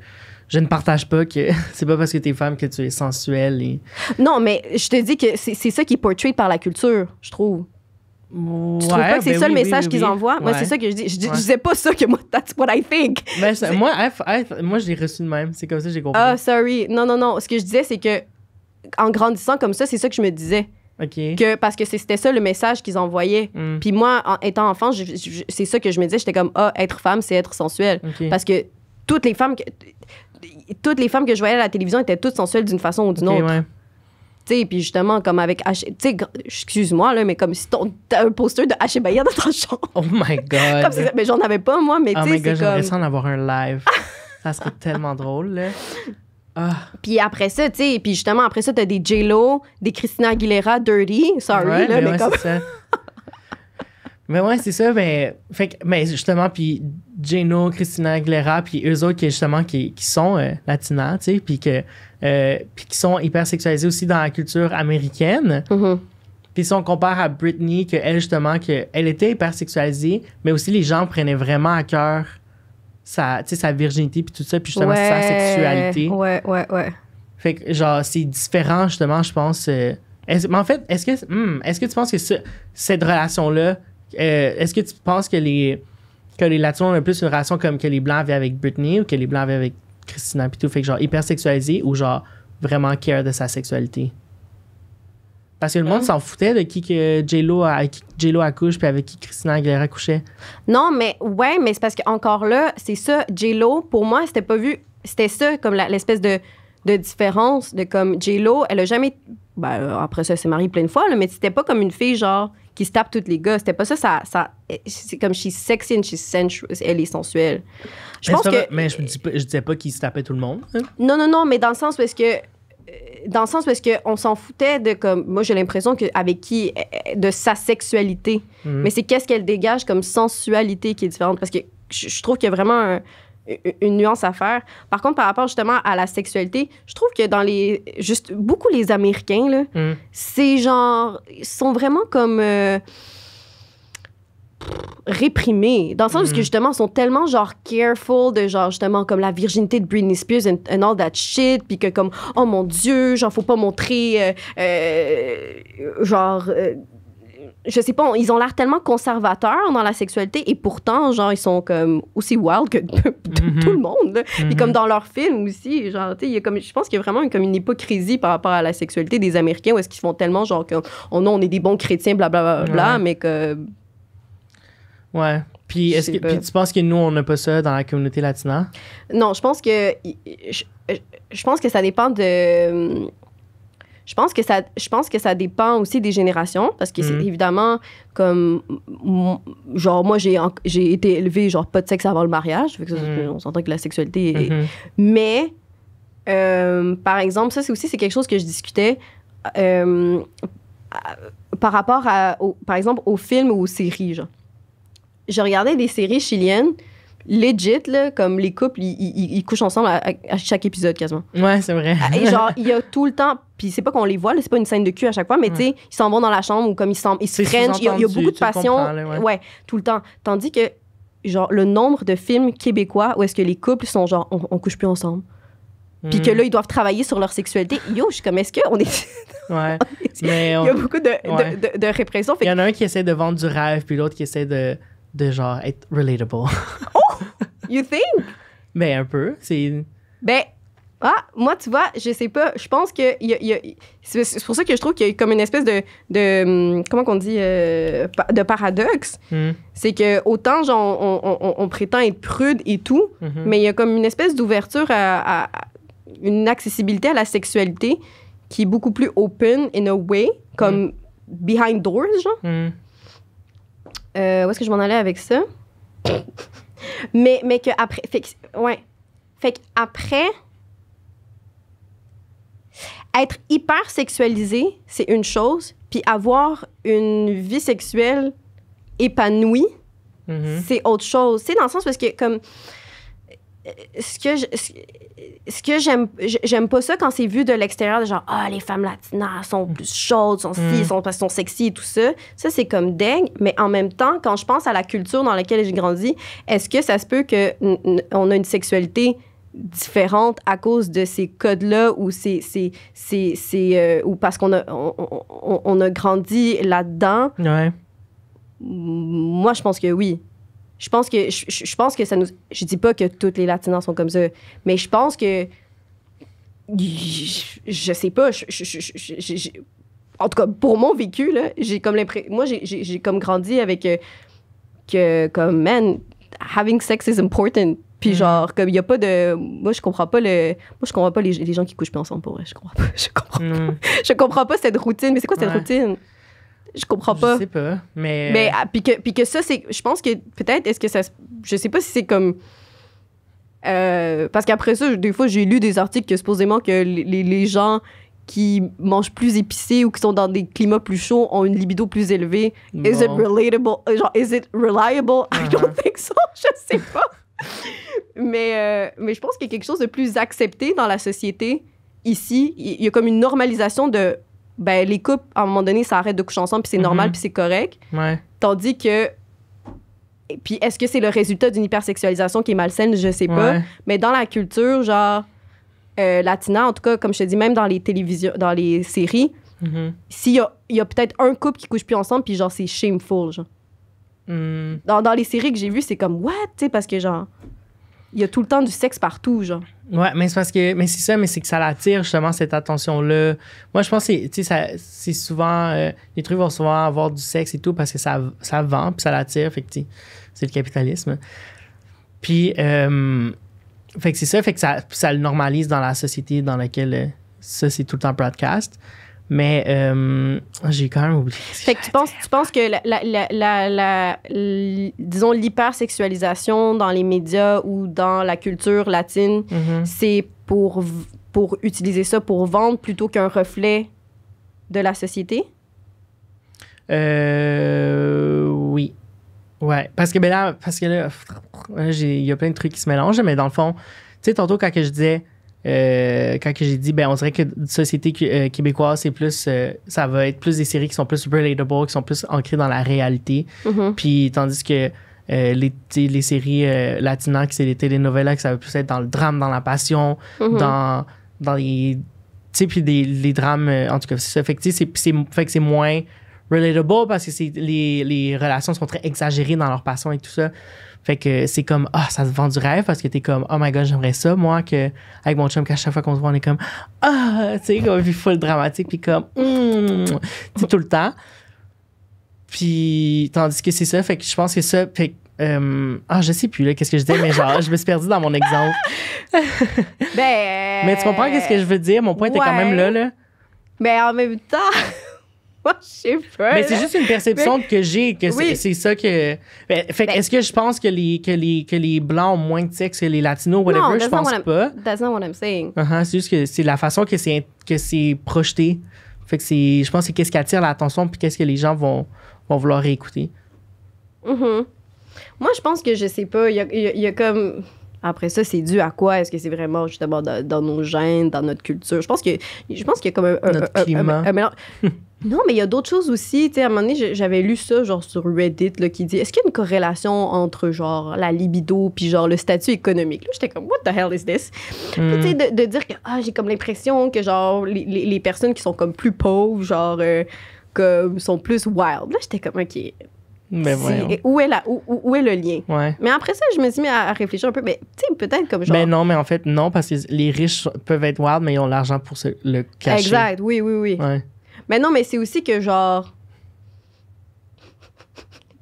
B: je ne partage pas, que c'est pas parce que t'es femme que tu es sensuelle. Et... Non,
A: mais je te dis que c'est ça qui est portrayé par la culture, je trouve. Tu trouves pas que c'est ça le message qu'ils envoient? Moi, c'est ça que je dis. Je disais pas ça que moi, that's what I think.
B: Mais moi, je l'ai reçu de même. C'est comme ça que j'ai compris.
A: Ah, sorry. Non. Ce que je disais, c'est que en grandissant comme ça, c'est ça que je me disais.
B: OK.
A: parce que c'était ça le message qu'ils envoyaient. Puis moi, étant enfant, c'est ça que je me disais. J'étais comme, être femme, c'est être sensuelle.
B: OK.
A: Parce que toutes les femmes que je voyais à la télévision étaient toutes sensuelles d'une façon ou d'une autre.
B: Ouais.
A: Tu sais, puis justement, comme avec H... Tu sais, excuse-moi, là, mais comme si t'as un poster de H. Bahia dans ta chambre.
B: Oh my God.
A: Mais j'en avais pas, moi, mais tu sais,
B: oh my God,
A: c'est
B: j'aimerais
A: comme...
B: ça en avoir un live. Ça serait tellement drôle, là.
A: Puis après ça, tu sais, puis justement, après ça, t'as des J-Lo, des Christina Aguilera, Dirty, sorry,
B: ouais,
A: là, mais
B: ouais,
A: comme...
B: c'est ça. Mais ouais, c'est ça, mais justement, puis J-Lo, Christina Aguilera, puis eux autres qui sont latinas, tu sais, puis qui sont hyper sexualisés aussi dans la culture américaine.
A: Mm-hmm.
B: Puis si on compare à Britney, qu'elle, justement, qu'elle était hyper sexualisée, mais aussi les gens prenaient vraiment à cœur sa virginité, puis tout ça, puis justement sa sexualité.
A: Ouais.
B: Fait que, genre, c'est différent, justement, je pense. Mais en fait, est-ce que tu penses que cette relation-là, est-ce que tu penses que les Latinos ont plus une relation comme que les Blancs avaient avec Britney ou que les Blancs avaient avec Christina pis tout, fait que genre hyper sexualisé ou genre vraiment care de sa sexualité? Parce que le monde s'en foutait de qui que J-Lo accouche puis avec qui Christina Aguilera couchait.
A: Non, mais c'est parce qu'encore là, c'est ça, J-Lo, pour moi, c'était pas vu... C'était ça, comme l'espèce de différence de comme J-Lo, elle a jamais... Ben, après ça, elle s'est mariée plein de fois, là, mais c'était pas comme une fille, genre, qui se tape tous les gars. C'était pas ça, c'est comme she's sexy and she's sensual. Elle est sensuelle. Je pense que...
B: Mais je disais pas qu'il se tapait tout le monde. Hein?
A: Non, mais dans le sens où est-ce que... on s'en foutait de comme... Moi, j'ai l'impression que avec qui... De sa sexualité. Mais c'est qu'est-ce qu'elle dégage comme sensualité qui est différente. Parce que je trouve qu'il y a vraiment une nuance à faire. Par contre, par rapport justement à la sexualité, je trouve que dans beaucoup les Américains, là, c'est genre... Ils sont vraiment comme... réprimés. Dans le sens où justement, ils sont tellement genre careful de genre justement comme la virginité de Britney Spears and all that shit, puis que comme, oh mon Dieu, genre faut pas montrer je sais pas, ils ont l'air tellement conservateurs dans la sexualité et pourtant, genre, ils sont comme aussi wild que tout le monde. Là. Puis comme dans leurs films aussi, genre, tu sais, je pense qu'il y a vraiment comme une hypocrisie par rapport à la sexualité des Américains où est-ce qu'ils font tellement genre que, oh non, on est des bons chrétiens, blablabla, mais que...
B: Ouais. Puis tu penses que nous, on n'a pas ça dans la communauté latina? Non,
A: je pense que ça dépend de... Je pense que ça dépend aussi des générations parce que c'est évidemment comme genre moi j'ai été élevée genre pas de sexe avant le mariage, fait que ça, on s'entend que la sexualité est... Mais par exemple ça c'est quelque chose que je discutais par rapport par exemple aux films ou aux séries genre. Je regardais des séries chiliennes legit, là, comme les couples, ils couchent ensemble à chaque épisode, quasiment.
B: Ouais, c'est vrai.
A: Et genre, il y a tout le temps... Puis c'est pas qu'on les voit, là, c'est pas une scène de cul à chaque fois, mais tu sais, ils s'en vont dans la chambre ou comme ils se frenchent. Il y a beaucoup de passion. Ouais, tout le temps. Tandis que, genre, le nombre de films québécois où est-ce que les couples sont genre, on couche plus ensemble. Puis que là, ils doivent travailler sur leur sexualité. Yo, je suis comme, est-ce qu'on est...
B: Ouais. Mais
A: il y a beaucoup de répression.
B: Il y en a un qui essaie de vendre du rêve, puis l'autre qui essaie de genre être relatable.
A: Oh! You think?
B: Ben, un peu.
A: Moi, tu vois, je sais pas. Je pense que c'est pour ça que je trouve qu'il y a comme une espèce de comment qu'on dit, de paradoxe. C'est que autant, genre, on prétend être prude et tout, mais il y a comme une espèce d'ouverture à une accessibilité à la sexualité qui est beaucoup plus open in a way, comme behind doors, genre. Où est-ce que je m'en allais avec ça? mais que après... Fait que après, être hyper sexualisé, c'est une chose, puis avoir une vie sexuelle épanouie, c'est autre chose. C'est dans le sens parce que, comme... Ce que j'aime pas ça quand c'est vu de l'extérieur, de genre, les femmes latinas sont plus chaudes, sont sont sexy et tout ça. Ça, c'est comme dingue. Mais en même temps, quand je pense à la culture dans laquelle j'ai grandi, est-ce que ça se peut qu'on a une sexualité différente à cause de ces codes-là ou ou parce qu'on a grandi là-dedans?
B: Ouais.
A: Moi, je pense que oui. Je pense que ça nous... Je dis pas que toutes les Latinas sont comme ça, mais je pense que... Je sais pas. en tout cas, pour mon vécu, là, j'ai comme l'impression... Moi, j'ai comme grandi avec que, comme, man, having sex is important. Puis genre, comme, il y a pas de... Moi, je comprends pas les gens qui couchent plus ensemble, pour vrai. Je comprends pas. Je comprends pas cette routine. Mais c'est quoi cette routine? Je comprends pas.
B: Je sais pas, mais...
A: Puis que ça, c'est... Je pense que peut-être, est-ce que ça... Je sais pas si c'est comme... parce qu'après ça, des fois, j'ai lu des articles que supposément que les gens qui mangent plus épicé ou qui sont dans des climats plus chauds ont une libido plus élevée. Bon. Is it relatable? Genre, is it reliable? I don't think so. Je sais pas. mais je pense qu'il y a quelque chose de plus accepté dans la société ici. Il y a comme une normalisation de... Ben, les couples, à un moment donné, ça arrête de coucher ensemble, puis c'est normal, puis c'est correct.
B: Ouais.
A: Tandis que... Puis est-ce que c'est le résultat d'une hypersexualisation qui est malsaine? Je sais pas. Mais dans la culture, genre... latina, en tout cas, comme je te dis, même dans les télévisions, dans les séries, s'il y a peut-être un couple qui couche plus ensemble, puis genre, c'est shameful, genre. Dans les séries que j'ai vues, c'est comme, what? Tu sais, parce que genre, il y a tout le temps du sexe partout, genre.
B: Ouais, mais c'est parce que, mais c'est ça, mais c'est que ça l'attire, justement, cette attention-là. Moi, je pense que, tu sais, c'est souvent, les trucs vont souvent avoir du sexe et tout, parce que ça vend, puis ça l'attire, fait que, tu sais, c'est le capitalisme. Puis, fait que c'est ça, fait que ça le normalise dans la société dans laquelle ça, c'est tout le temps broadcast. Mais j'ai quand même oublié.
A: Fait que tu penses que disons, l'hypersexualisation dans les médias ou dans la culture latine, c'est pour utiliser ça pour vendre plutôt qu'un reflet de la société?
B: Oui. Ouais, parce que là, il y a plein de trucs qui se mélangent, mais dans le fond, tu sais, tantôt, quand j'ai dit, ben, on dirait que la société québécoise, c'est plus, ça va être plus des séries qui sont plus relatable, qui sont plus ancrées dans la réalité. Puis, tandis que les séries latinas, qui c'est les telenovelas, que ça va plus être dans le drame, dans la passion, dans les, tu sais, puis les drames, en tout cas, c'est ça. Fait que c'est moins relatable parce que les relations sont très exagérées dans leur passion et tout ça. Fait que c'est comme, ça te vend du rêve parce que t'es comme, oh my god, j'aimerais ça, moi, avec mon chum, qu'à chaque fois qu'on se voit, on est comme, tu sais, comme, puis full dramatique, puis comme, tu sais, tout le temps. Puis, tandis que c'est ça, fait que je pense que ça, fait que, je sais plus, là, qu'est-ce que je disais, mais genre, je me suis perdue dans mon exemple. Mais tu comprends qu'est-ce que je veux dire? Mon point était quand même là.
A: Mais en même temps... Moi, je sais pas.
B: Mais c'est juste une perception que j'ai, que c'est ça que... Fait que est-ce que je pense que les Blancs ont moins de sexe que les Latinos, whatever? Je pense pas.
A: That's not what I'm saying.
B: C'est juste que c'est la façon que c'est projeté. Fait que je pense que c'est qu'est-ce qui attire l'attention puis qu'est-ce que les gens vont vouloir réécouter.
A: Moi, je pense que je sais pas. Il y a comme... Après ça, c'est dû à quoi? Est-ce que c'est vraiment justement dans nos gènes, dans notre culture? Je pense qu'il y a comme
B: notre climat.
A: un mélange. Non, mais il y a d'autres choses aussi. Tu sais, à un moment donné, j'avais lu ça, genre, sur Reddit, là, qui dit, est-ce qu'il y a une corrélation entre, genre, la libido puis, genre, le statut économique? Là, j'étais comme, what the hell is this? Puis, tu sais, de dire que, j'ai comme l'impression que, genre, les personnes qui sont comme plus pauvres, genre, comme, sont plus wild. Là, j'étais comme, OK.
B: Mais
A: où est le lien?
B: Ouais.
A: Mais après ça, je me suis mis à réfléchir un peu. Mais, tu sais, peut-être comme, genre...
B: Ben non, mais en fait, non, parce que les riches peuvent être wild, mais ils ont l'argent pour le cacher.
A: Exact, oui.
B: Ouais.
A: Mais non, mais c'est aussi que, genre...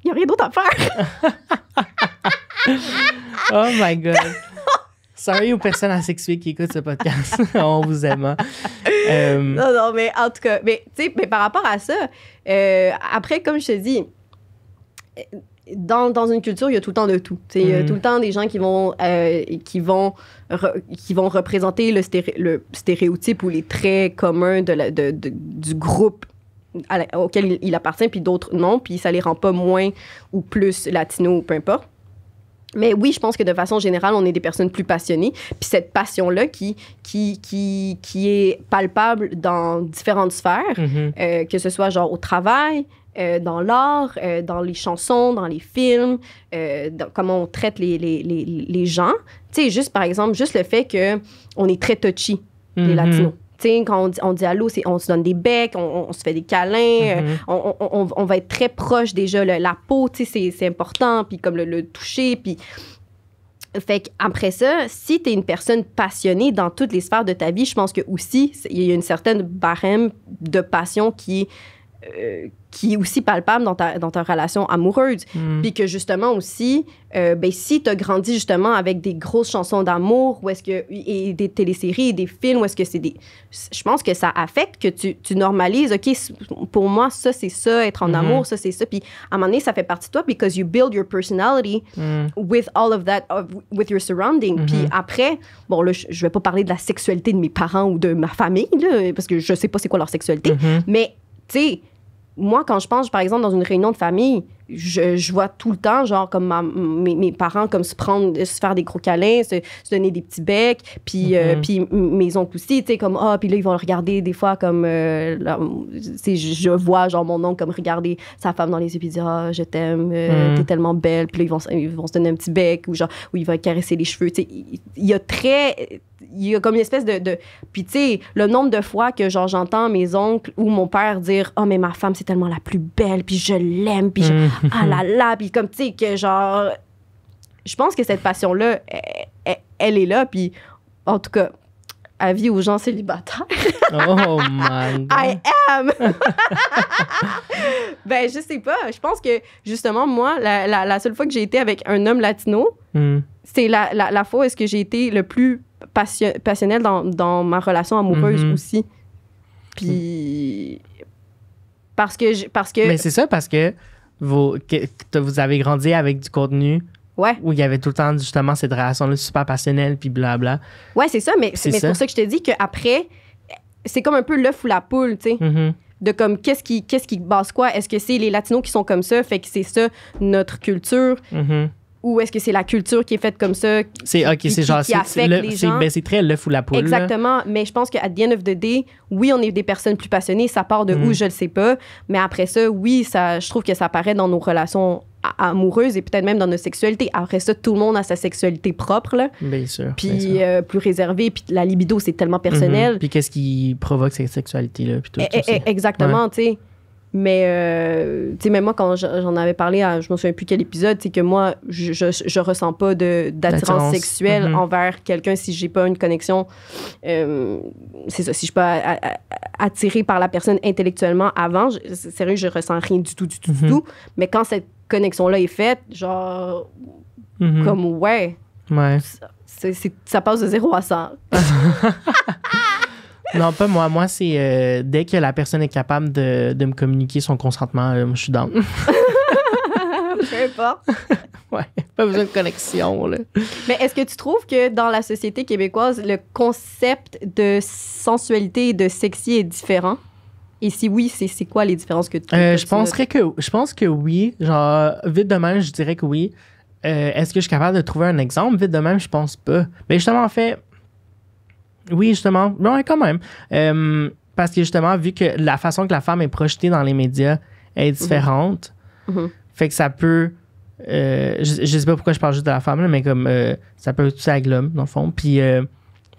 A: Il n'y a rien d'autre à faire.
B: Oh my God. Sorry aux personnes asexuées qui écoutent ce podcast. On vous aime.
A: Non, mais en tout cas, mais, tu sais, mais par rapport à ça, après, comme je te dis, dans une culture, il y a tout le temps de tout. Il y a tout le temps des gens qui vont représenter le stéréotype ou les traits communs du groupe auquel il appartient, puis d'autres non, puis ça les rend pas moins ou plus latinos, peu importe. Mais oui, je pense que de façon générale, on est des personnes plus passionnées. Puis cette passion-là qui est palpable dans différentes sphères, que ce soit genre au travail, dans l'art, dans les chansons, dans les films, dans comment on traite les gens. Tu sais, juste par exemple, juste le fait qu'on est très touchy, les Latinos. Tu sais, quand on dit allô, on se donne des becs, on se fait des câlins, on va être très proche déjà. La peau, tu sais, c'est important, puis comme le toucher, puis Fait qu'après ça, si tu es une personne passionnée dans toutes les sphères de ta vie, je pense que aussi, il y a une certaine barème de passion qui est aussi palpable dans ta relation amoureuse. Puis que justement aussi, si tu as grandi justement avec des grosses chansons d'amour et des téléséries et des films, où est-ce que c'est des... Je pense que ça affecte que tu normalises, OK, pour moi, ça, c'est ça, être en amour, ça, c'est ça. Puis à un moment donné, ça fait partie de toi because you build your personality with all of that, with your surrounding. Puis après, bon, là, je vais pas parler de la sexualité de mes parents ou de ma famille, là, parce que je sais pas c'est quoi leur sexualité, mais, tu sais, moi, quand je pense, par exemple, dans une réunion de famille, je vois tout le temps, genre, comme mes parents, comme se faire des gros câlins, se donner des petits becs, puis mes oncles aussi, tu sais, comme, puis là, ils vont le regarder des fois comme, je vois, genre, mon oncle, comme, regarder sa femme dans les yeux, puis dire, je t'aime, t'es tellement belle, puis là, ils vont se donner un petit bec, ou genre, où il va caresser les cheveux, tu sais, il y a comme une espèce de... Puis, tu sais, le nombre de fois que, genre, j'entends mes oncles ou mon père dire « Oh, mais ma femme, c'est tellement la plus belle, puis je l'aime, puis ah là là, puis comme, tu sais, que, genre... » Je pense que cette passion-là, elle est là, puis en tout cas, avis aux gens célibataires.
B: Oh my God.
A: I am! Ben, je sais pas. Je pense que, justement, moi, la seule fois que j'ai été avec un homme latino, c'est la fois où est-ce que j'ai été le plus passionnel dans ma relation amoureuse aussi. Puis... Parce que...
B: Mais c'est ça, parce que vous avez grandi avec du contenu où il y avait tout le temps, justement, cette relation-là super passionnelle, puis blabla.
A: Ouais, c'est ça, mais c'est pour ça que je te dis qu'après, c'est comme un peu l'œuf ou la poule, tu sais. De comme, qu'est-ce qui base quoi? Est-ce que c'est les Latinos qui sont comme ça, fait que c'est ça, notre culture? Ou est-ce que c'est la culture qui est faite comme ça, qui affecte les gens?
B: C'est très l'œuf ou la poule.
A: Exactement. Là. Mais je pense qu'à the end of the day, oui, on est des personnes plus passionnées. Ça part de où, je le sais pas. Mais après ça, oui, je trouve que ça apparaît dans nos relations amoureuses et peut-être même dans nos sexualités. Après ça, tout le monde a sa sexualité propre. Là.
B: Bien sûr.
A: Puis plus réservée. Puis la libido, c'est tellement personnel.
B: Puis qu'est-ce qui provoque cette sexualité-là? Puis tout
A: exactement, tu sais. Mais, tu sais, même moi, quand j'en avais parlé je me souviens plus quel épisode, c'est que moi, je ressens pas d'attirance sexuelle envers quelqu'un si j'ai pas une connexion. C'est ça, si je suis pas attirée par la personne intellectuellement avant, sérieux, je ressens rien du tout. Mais quand cette connexion-là est faite, genre, comme, ouais. Ça passe de 0 à 100.
B: Non, pas moi. Moi, c'est dès que la personne est capable de me communiquer son consentement, je suis down.
A: Peu importe.
B: Ouais, pas besoin de connexion, là.
A: Mais est-ce que tu trouves que dans la société québécoise, le concept de sensualité et de sexy est différent? Et si oui, c'est quoi les différences que tu
B: je pense que oui. Genre, vite de même, je dirais que oui. Est-ce que je suis capable de trouver un exemple? Vite de même, je pense pas. Mais justement, en fait... Oui, justement. Oui, quand même. Parce que justement, vu que la façon que la femme est projetée dans les médias est différente, fait que ça peut... je sais pas pourquoi je parle juste de la femme, là, mais comme ça peut être avec l'homme, dans le fond. Puis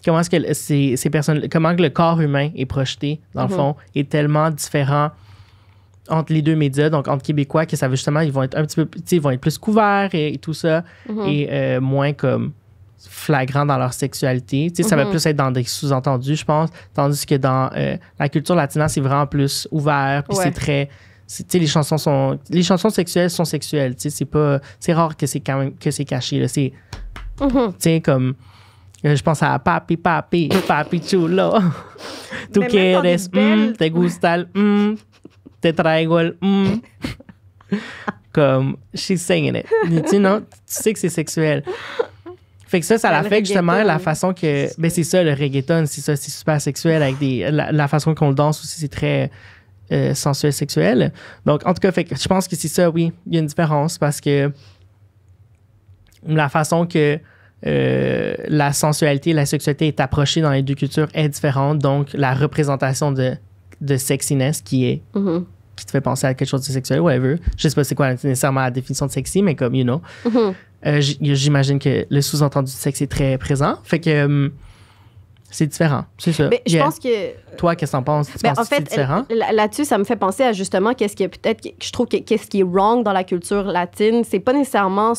B: comment est-ce que ces personnes... Comment que le corps humain est projeté, dans le fond, est tellement différent entre les deux médias, donc entre Québécois, que ça veut justement... Ils vont être un petit peu... Ils vont être plus couverts et tout ça, et moins comme... flagrants dans leur sexualité. Tu sais, ça va plus être dans des sous-entendus, je pense, tandis que dans la culture latine, c'est vraiment plus ouvert, puis c'est très... Tu sais, les chansons sexuelles sont sexuelles, tu sais, c'est rare que c'est quand même que c'est caché, là, c'est... Tu sais, comme... je pense à papi, papi, papi chulo. Tu quieres, te gusta, te traigo el, Comme, she's singing it. Tu sais que c'est sexuel. Fait que ça l'affecte justement la façon que... Ben c'est ça, le reggaeton, c'est ça, c'est super sexuel avec la façon qu'on le danse aussi, c'est très sensuel, sexuel. Donc, en tout cas, fait que je pense que c'est ça, oui, il y a une différence parce que la façon que la sensualité et la sexualité est approchée dans les deux cultures est différente. Donc, la représentation de sexiness qui te fait penser à quelque chose de sexuel, whatever. Je sais pas c'est quoi nécessairement la définition de sexy, mais comme, you know. J'imagine que le sous-entendu du sexe est très présent. Fait que c'est différent. C'est ça.
A: Mais je pense que...
B: Toi, qu'est-ce que t'en penses? Tu penses que c'est différent?
A: Là-dessus, ça me fait penser à justement qu'est-ce qui est peut-être... Je trouve qu'est-ce qui est wrong dans la culture latine. C'est pas nécessairement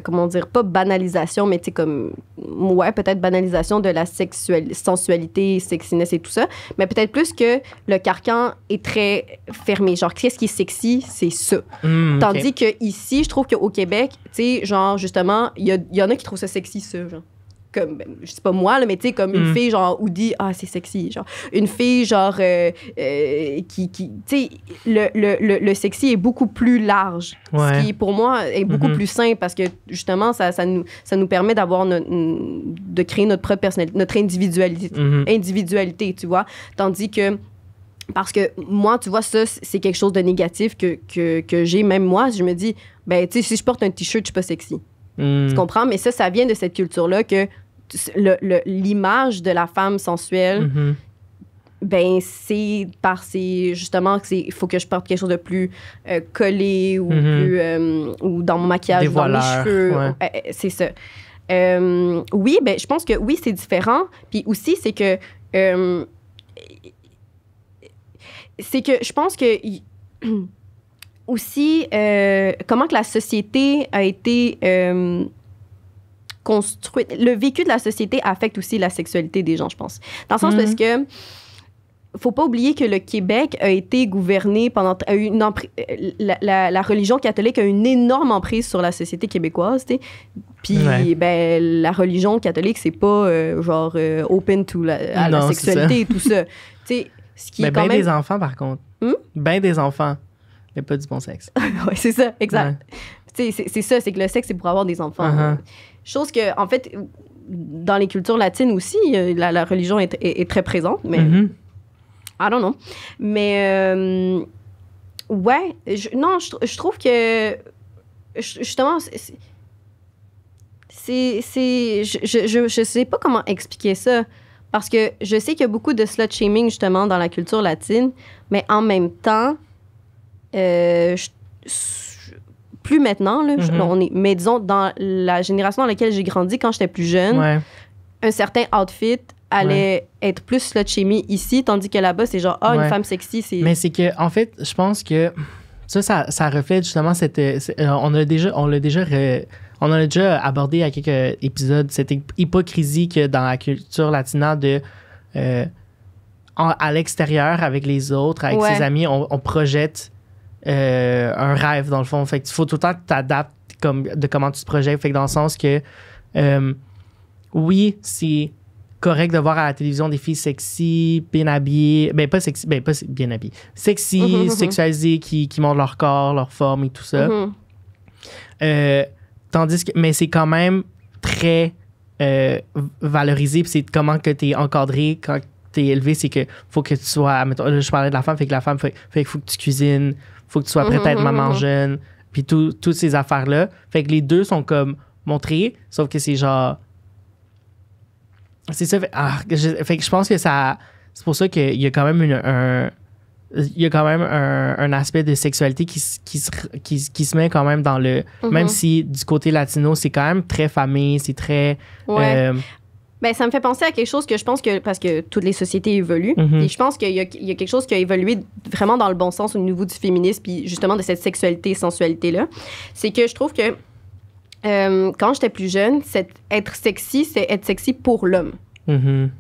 A: comment dire, pas banalisation, mais tu sais, comme, ouais, peut-être banalisation de la sensualité, sexiness et tout ça, mais peut-être plus que le carcan est très fermé. Genre, qu'est-ce qui est sexy? C'est ça. Tandis que ici, je trouve qu'au Québec, tu sais, genre, justement, il y en a qui trouvent ça sexy, ça, genre. Comme, je sais pas moi, là, mais tu sais, comme une fille, genre, ou dit, ah, c'est sexy, genre. Une fille, genre, qui tu sais, le sexy est beaucoup plus large. Ce qui, pour moi, est beaucoup plus simple parce que, justement, ça nous permet d'avoir de créer notre propre personnalité, notre individualité, tu vois. Tandis que, parce que moi, tu vois, ça, c'est quelque chose de négatif que j'ai, même moi, je me dis, ben, tu sais, si je porte un T-shirt, je suis pas sexy. Tu comprends? Mais ça vient de cette culture-là que l'image de la femme sensuelle, ben, justement, il faut que je porte quelque chose de plus collé ou plus... ou dans mon maquillage, dans mes cheveux. C'est ça. Oui, ben, je pense que oui, c'est différent. Puis aussi, c'est que je pense que... aussi, comment que la société a été construite. Le vécu de la société affecte aussi la sexualité des gens, je pense. Dans le sens parce que faut pas oublier que le Québec a été gouverné pendant... la religion catholique a une énorme emprise sur la société québécoise, tu sais. Puis, ben, la religion catholique, c'est pas, genre, open to à la sexualité et tout ça. Tu sais, ce qui est quand même...
B: des enfants, par contre. Ben des enfants. Mais pas du bon sexe.
A: Oui, c'est ça, exact. C'est ça, c'est que le sexe, c'est pour avoir des enfants. Chose que, en fait, dans les cultures latines aussi, la religion est très présente, mais I don't know. Mais, ouais, je trouve que, justement, je sais pas comment expliquer ça, parce que je sais qu'il y a beaucoup de slut-shaming, justement, dans la culture latine, mais en même temps, plus maintenant, là, mais disons, dans la génération dans laquelle j'ai grandi, quand j'étais plus jeune, un certain outfit allait être plus slut-shaming ici, tandis que là-bas, c'est genre, une femme sexy, c'est...
B: Mais c'est que, en fait, je pense que ça reflète justement on a déjà abordé à quelques épisodes cette hypocrisie que dans la culture latina de... à l'extérieur, avec les autres, avec ses amis, on projette un rêve, dans le fond. Fait qu'il faut tout le temps que tu t'adaptes de comment tu te projettes. Fait que dans le sens que, oui, c'est correct de voir à la télévision des filles sexy, bien habillées. Ben, pas sexy, pas bien habillées. Sexy, sexualisées, qui montrent leur corps, leur forme et tout ça. Tandis que, mais c'est quand même très valorisé. Puis c'est comment que tu es encadré quand tu es élevé. C'est que faut que tu sois. Là, je parlais de la femme, fait que la femme, fait qu'il faut que tu cuisines. Faut que tu sois prête à être maman jeune, puis toutes ces affaires-là. Fait que les deux sont comme montrés, sauf que c'est genre... C'est ça. Fait que je pense que ça... C'est pour ça qu'il y a quand même un aspect de sexualité qui se met quand même dans le... Même si du côté latino, c'est quand même très famille, c'est très...
A: Ben, ça me fait penser à quelque chose que je pense que, parce que toutes les sociétés évoluent, et je pense qu'il y a quelque chose qui a évolué vraiment dans le bon sens au niveau du féminisme, puis justement de cette sexualité et sensualité-là. C'est que je trouve que quand j'étais plus jeune, être sexy, c'est être sexy pour l'homme.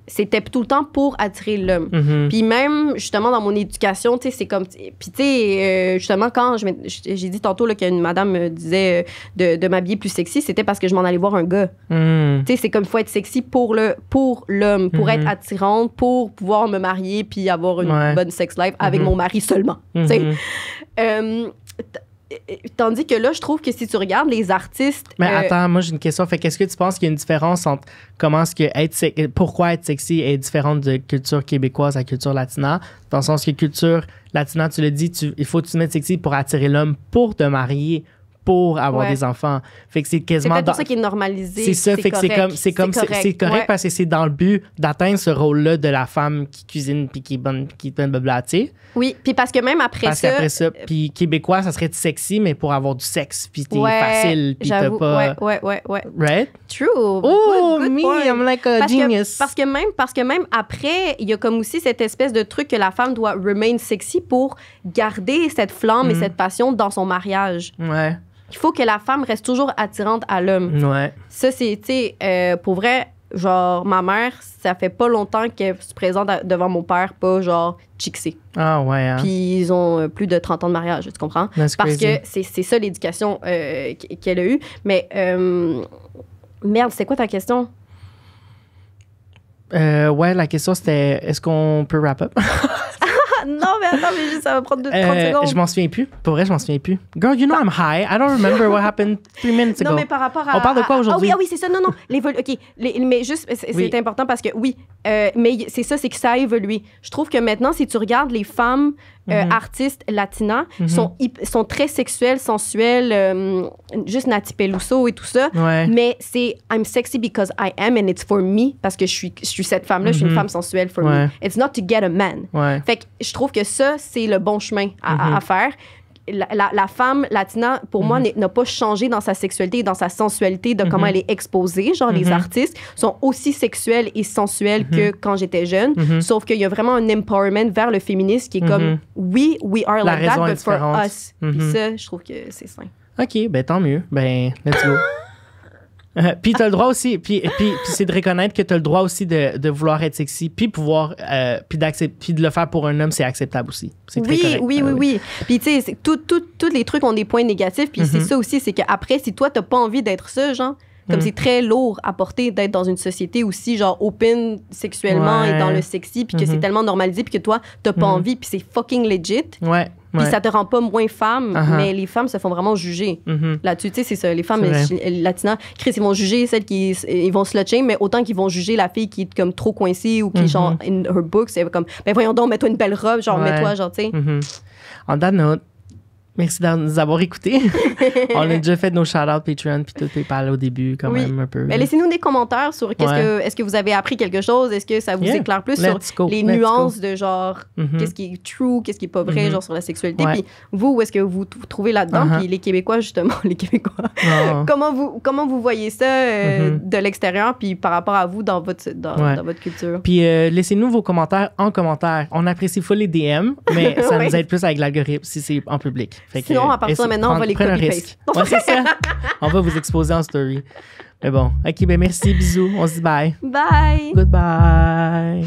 A: C'était tout le temps pour attirer l'homme. Puis même, justement, dans mon éducation, tu sais, c'est comme... Puis tu sais, justement, quand j'ai dit tantôt là, qu'une madame me disait de m'habiller plus sexy, c'était parce que je m'en allais voir un gars. Tu sais, c'est comme, il faut être sexy pour l'homme, pour être attirante, pour pouvoir me marier puis avoir une bonne sex life avec mon mari seulement. Tu sais. Tandis que là, je trouve que si tu regardes les artistes...
B: Mais attends, moi, j'ai une question. Fait qu'est-ce que tu penses qu'il y a une différence entre pourquoi être sexy est différente de culture québécoise à culture latina? Dans le sens que culture latina, tu le dis, il faut que tu te mettes sexy pour attirer l'homme, pour te marier, pour avoir des enfants. Fait que c'est
A: C'est
B: quasiment...
A: peut-être pour ça qu'il est normalisé.
B: C'est ça, fait que c'est correct parce que c'est dans le but d'atteindre ce rôle-là de la femme qui cuisine puis qui est bonne, blabla, tu sais.
A: Oui, puis parce que même après ça...
B: puis québécois, ça serait sexy, mais pour avoir du sexe, puis t'es
A: ouais,
B: facile, puis t'as pas...
A: Ouais.
B: Right?
A: True.
B: Oh,
A: good
B: me,
A: point.
B: I'm like a genius.
A: Parce que même après, il y a comme aussi cette espèce de truc que la femme doit remain sexy pour garder cette flamme et cette passion dans son mariage.
B: Ouais.
A: Il faut que la femme reste toujours attirante à l'homme.
B: Ouais.
A: Ça, c'est, tu sais, pour vrai, genre, ma mère, ça fait pas longtemps qu'elle se présente devant mon père, pas genre chixée.
B: Ah ouais, hein?
A: Puis ils ont plus de 30 ans de mariage, tu comprends?
B: That's
A: Parce
B: crazy.
A: que c'est ça l'éducation qu'elle a eue. Mais, merde, c'est quoi ta question?
B: Ouais, la question c'était est-ce qu'on peut wrap up?
A: Non, mais attends, mais juste, ça va prendre 30 secondes.
B: Je m'en souviens plus. Pour vrai, je m'en souviens plus. Girl, you know I'm high. I don't remember what happened 3 minutes ago.
A: Non, mais par rapport à...
B: On parle de quoi aujourd'hui?
A: Ah oui, c'est ça. Non. OK. Mais juste, c'est important parce que, oui, mais c'est ça, c'est que ça a évolué. Je trouve que maintenant, si tu regardes les femmes artistes latinas, sont très sexuelles, sensuelles, juste Nati Peluso et tout ça.
B: Ouais.
A: Mais c'est I'm sexy because I am and it's for me, parce que je suis cette femme-là, je suis une femme sensuelle for me. It's not to get a man.
B: Ouais.
A: Fait que je trouve que ça, c'est le bon chemin à faire. La femme latina, pour moi, n'a pas changé dans sa sexualité et dans sa sensualité de comment elle est exposée. Genre, les artistes sont aussi sexuels et sensuels que quand j'étais jeune. Sauf qu'il y a vraiment un empowerment vers le féminisme qui est comme, oui, we are like that, but for us. Puis ça, je trouve que c'est sain.
B: OK, ben tant mieux. Ben, let's go. Puis t'as le droit aussi, puis c'est de reconnaître que t'as le droit aussi de vouloir être sexy, puis pouvoir, puis de le faire pour un homme, c'est acceptable aussi. C'est très correct.
A: Oui. Puis tu sais, tous les trucs ont des points négatifs, puis c'est ça aussi, c'est qu'après, si toi, t'as pas envie d'être ça, genre, comme c'est très lourd à porter d'être dans une société aussi, genre, open sexuellement et dans le sexy, puis que c'est tellement normalisé, puis que toi, t'as pas envie, puis c'est fucking legit.
B: Ouais.
A: Puis ça te rend pas moins femme, mais les femmes se font vraiment juger. Là-dessus, tu sais, c'est ça. Les femmes latinas, Chris, ils vont juger celles qui... Ils vont slut-shame, mais autant qu'ils vont juger la fille qui est comme trop coincée ou qui est genre, in her book, c'est comme, ben voyons donc, mets-toi une belle robe, genre, mets-toi, genre, tu sais.
B: En that note, merci de nous avoir écoutés. On a déjà fait nos shout-outs Patreon puis tout PayPal au début, quand même, un peu.
A: Mais laissez-nous des commentaires sur est-ce que vous avez appris quelque chose? Est-ce que ça vous éclaire plus sur les nuances de genre, qu'est-ce qui est true, qu'est-ce qui est pas vrai, genre sur la sexualité? Puis vous, où est-ce que vous vous trouvez là-dedans? Puis les Québécois, justement, comment vous voyez ça de l'extérieur puis par rapport à vous dans votre culture?
B: Puis laissez-nous vos commentaires en commentaire. On apprécie full les DM, mais ça nous aide plus avec l'algorithme si c'est en public. Fait que,
A: sinon, à partir de maintenant, on va les copy-paste.
B: Ouais, c'est ça. On va vous exposer en story. Mais bon, OK, ben merci, bisous. On se dit bye.
A: Bye.
B: Goodbye.